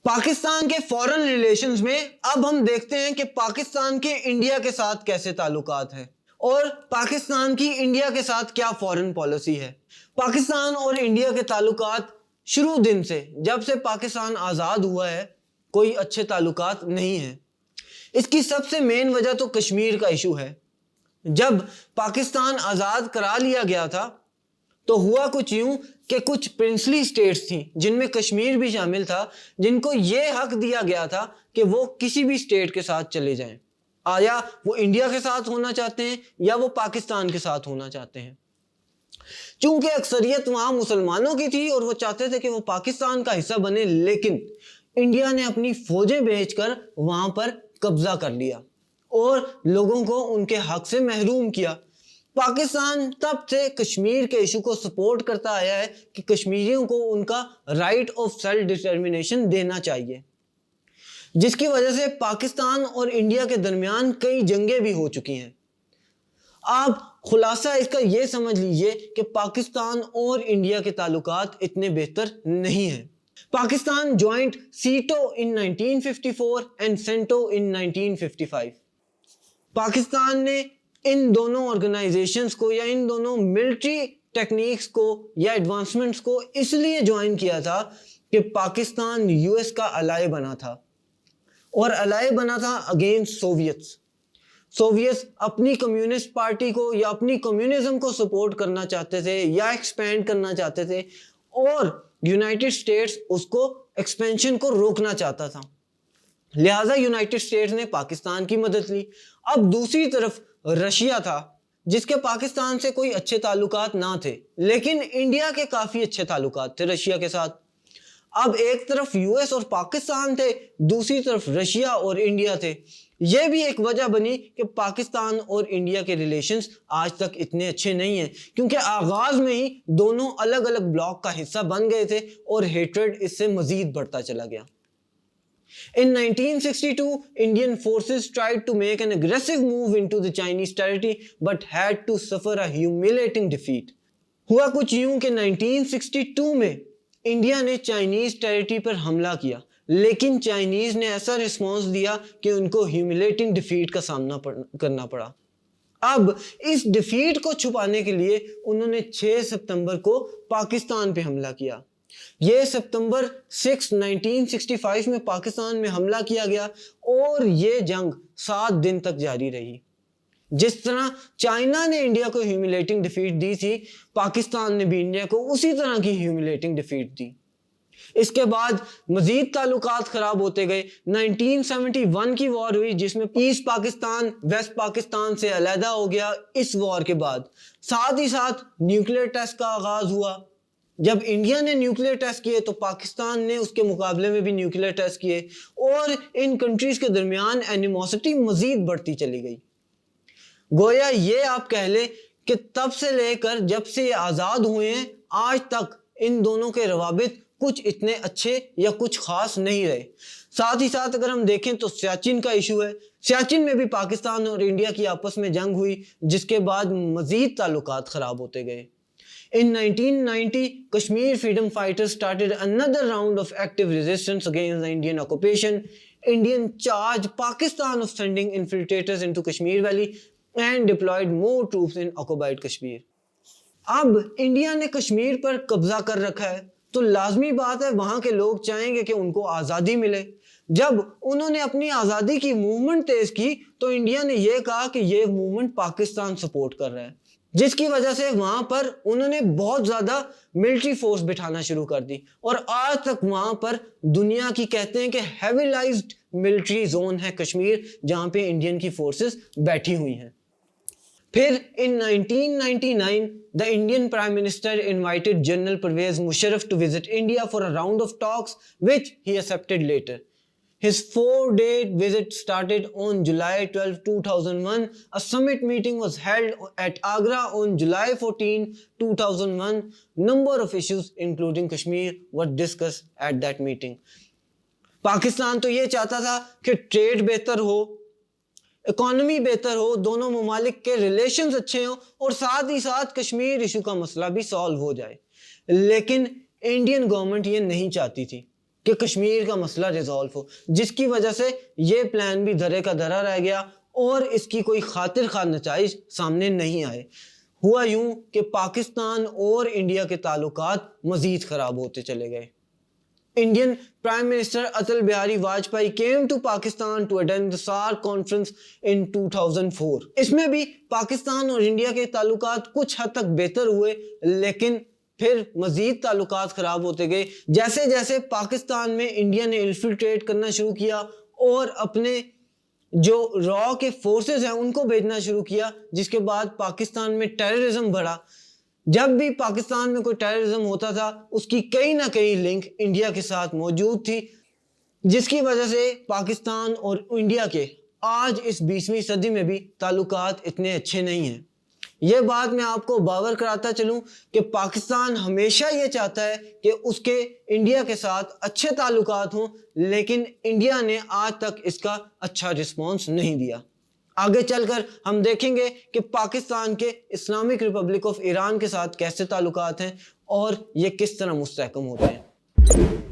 پاکستان کے فورن ریلیشنز میں اب ہم دیکھتے ہیں کہ پاکستان کے انڈیا کے ساتھ کیسے تعلقات ہیں اور پاکستان کی انڈیا کے ساتھ کیا فورن پالیسی ہے۔ پاکستان اور انڈیا کے تعلقات شروع دن سے، جب سے پاکستان آزاد ہوا ہے، کوئی اچھے تعلقات نہیں ہیں۔ اس کی سب سے مین وجہ تو کشمیر کا ایشو ہے۔ جب پاکستان آزاد کرا لیا گیا تھا تو ہوا کچھ یوں کہ کچھ پرنسلی سٹیٹس تھیں جن میں کشمیر بھی شامل تھا، جن کو یہ حق دیا گیا تھا کہ وہ کسی بھی سٹیٹ کے ساتھ چلے جائیں، آیا وہ انڈیا کے ساتھ ہونا چاہتے ہیں یا وہ پاکستان کے ساتھ ہونا چاہتے ہیں۔ چونکہ اکثریت وہاں مسلمانوں کی تھی اور وہ چاہتے تھے کہ وہ پاکستان کا حصہ بنے، لیکن انڈیا نے اپنی فوجیں بھیج کر وہاں پر قبضہ کر لیا اور لوگوں کو ان کے حق سے محروم کیا۔ پاکستان تب سے کشمیر کے ایشو کو سپورٹ کرتا آیا ہے کہ کشمیریوں کو ان کا رائٹ آف سیلف ڈٹرمنیشن دینا چاہیے، جس کی وجہ سے پاکستان اور انڈیا کے درمیان کئی جنگیں بھی ہو چکی ہیں۔ آپ خلاصہ اس کا یہ سمجھ لیجئے کہ پاکستان اور انڈیا کے تعلقات اتنے بہتر نہیں ہیں۔ Pakistan joint Setu in 1954 and سینٹو in 1955۔ Pakistan نے ان دونوں آرگنائزیشنز کو یا ان دونوں ملٹری ٹیکنیکس کو یا ایڈوانسمنٹس کو اس لیے جوائن کیا تھا کہ پاکستان یو ایس کا الائے بنا تھا، اور الائے بنا تھا اگینسٹ سوویتس۔ سوویتس اپنی کمیونسٹ پارٹی کو یا اپنی کمیونزم کو سپورٹ کرنا چاہتے تھے یا ایکسپینڈ کرنا چاہتے تھے، اور یونائٹڈ اسٹیٹس اس کو ایکسپینشن کو روکنا چاہتا تھا، لہٰذا یونائٹڈ اسٹیٹس نے پاکستان کی مدد لی۔ اب دوسری طرف رشیا تھا، جس کے پاکستان سے کوئی اچھے تعلقات نہ تھے، لیکن انڈیا کے کافی اچھے تعلقات تھے رشیا کے ساتھ۔ اب ایک طرف یو ایس اور پاکستان تھے، دوسری طرف رشیا اور انڈیا تھے۔ یہ بھی ایک وجہ بنی کہ پاکستان اور انڈیا کے ریلیشنز آج تک اتنے اچھے نہیں ہیں، کیونکہ آغاز میں ہی دونوں الگ الگ بلاک کا حصہ بن گئے تھے اور ہیٹرڈ اس سے مزید بڑھتا چلا گیا۔ In 1962, Indian forces tried to make an aggressive move into the Chinese territory but had to suffer a humiliating defeat. ہوا کچھ یوں کہ 1962 میں انڈیا نے چائنیز ٹیریٹری پر حملہ کیا، لیکن چائنیز نے ایسا رسپانس دیا کہ ان کو ہیوملیٹنگ ڈیفیٹ کا سامنا کرنا پڑا۔ اب اس ڈیفیٹ کو چھپانے کے لیے انہوں نے 6 ستمبر کو پاکستان پہ حملہ کیا۔ یہ سپتمبر 6 1965 میں پاکستان میں حملہ کیا گیا اور یہ جنگ 7 دن تک جاری رہی۔ جس طرح چائنا نے انڈیا کو ہیوملیٹنگ ڈیفیٹ دی تھی، پاکستان نے بھی انڈیا کو اسی طرح کی ہیوملیٹنگ ڈیفیٹ دی۔ اس کے بعد مزید تعلقات خراب ہوتے گئے۔ 1971 کی وار ہوئی، جس میں ایسٹ پاکستان ویسٹ پاکستان سے علیحدہ ہو گیا۔ اس وار کے بعد ساتھ ہی ساتھ نیوکلیئر ٹیسٹ کا آغاز ہوا۔ جب انڈیا نے نیوکلیئر ٹیسٹ کیے تو پاکستان نے اس کے مقابلے میں بھی نیوکلیئر ٹیسٹ کیے، اور ان کنٹریز کے درمیان اینیموسٹی مزید بڑھتی چلی گئی۔ گویا یہ آپ کہہ لیں کہ تب سے لے کر جب سے یہ آزاد ہوئے ہیں آج تک ان دونوں کے روابط کچھ اتنے اچھے یا کچھ خاص نہیں رہے۔ ساتھ ہی ساتھ اگر ہم دیکھیں تو سیاچن کا ایشو ہے۔ سیاچن میں بھی پاکستان اور انڈیا کی آپس میں جنگ ہوئی، جس کے بعد مزید تعلقات خراب ہوتے گئے۔ In 1990, Kashmir freedom fighters started another round of active resistance against the Indian occupation. Indian charged Pakistan of sending infiltrators into Kashmir Valley and deployed more troops in occupied Kashmir. اب انڈیا نے کشمیر پر قبضہ کر رکھا ہے تو لازمی بات ہے وہاں کے لوگ چاہیں گے کہ ان کو آزادی ملے۔ جب انہوں نے اپنی آزادی کی موومنٹ تیز کی تو انڈیا نے یہ کہا کہ یہ موومنٹ پاکستان سپورٹ کر رہا ہے، جس کی وجہ سے وہاں پر انہوں نے بہت زیادہ ملٹری فورس بٹھانا شروع کر دی، اور آج تک وہاں پر دنیا کی کہتے ہیں کہ ہیویلائزڈ ملٹری زون ہے کشمیر، جہاں پہ انڈین کی فورسز بیٹھی ہوئی ہیں۔ پھر in 1999 the Indian Prime Minister invited General Pervez Musharraf to visit India for a round of talks, which he accepted later. His 4-day visit started on July 12, 2001. A summit meeting was held at Agra on July 14, 2001. Number of issues including Kashmir were discussed at that meeting. Pakistan تو یہ چاہتا تھا کہ trade بہتر ہو، economy بہتر ہو، دونوں ممالک کے ریلیشنز اچھے ہوں، اور ساتھ ہی ساتھ کشمیر ایشو کا مسئلہ بھی سالو ہو جائے، لیکن انڈین گورنمنٹ یہ نہیں چاہتی تھی۔ کہ کشمیر کا مسئلہ ریزالو ہو، جس کی وجہ سے یہ پلان بھی دھرے کا دھرا رہ گیا اور اس کی کوئی خاطر خواہ نتائج سامنے نہیں آئے۔ ہوا یوں کہ پاکستان اور انڈیا کے تعلقات مزید خراب ہوتے چلے گئے۔ Indian Prime Minister Atal Bihari Vajpayee came to Pakistan to attend the SAARC conference in 2004۔ اس میں بھی پاکستان اور انڈیا کے تعلقات کچھ حد تک بہتر ہوئے، لیکن پھر مزید تعلقات خراب ہوتے گئے جیسے جیسے پاکستان میں انڈیا نے انفلٹریٹ کرنا شروع کیا اور اپنے جو را کے فورسز ہیں ان کو بھیجنا شروع کیا، جس کے بعد پاکستان میں ٹیررزم بڑھا۔ جب بھی پاکستان میں کوئی ٹیررزم ہوتا تھا اس کی کہیں نہ کہیں لنک انڈیا کے ساتھ موجود تھی، جس کی وجہ سے پاکستان اور انڈیا کے آج اس 20ویں صدی میں بھی تعلقات اتنے اچھے نہیں ہیں۔ یہ بات میں آپ کو باور کراتا چلوں کہ پاکستان ہمیشہ یہ چاہتا ہے کہ اس کے انڈیا کے ساتھ اچھے تعلقات ہوں، لیکن انڈیا نے آج تک اس کا اچھا رسپانس نہیں دیا۔ آگے چل کر ہم دیکھیں گے کہ پاکستان کے اسلامک ریپبلک آف ایران کے ساتھ کیسے تعلقات ہیں اور یہ کس طرح مستحکم ہوتے ہیں۔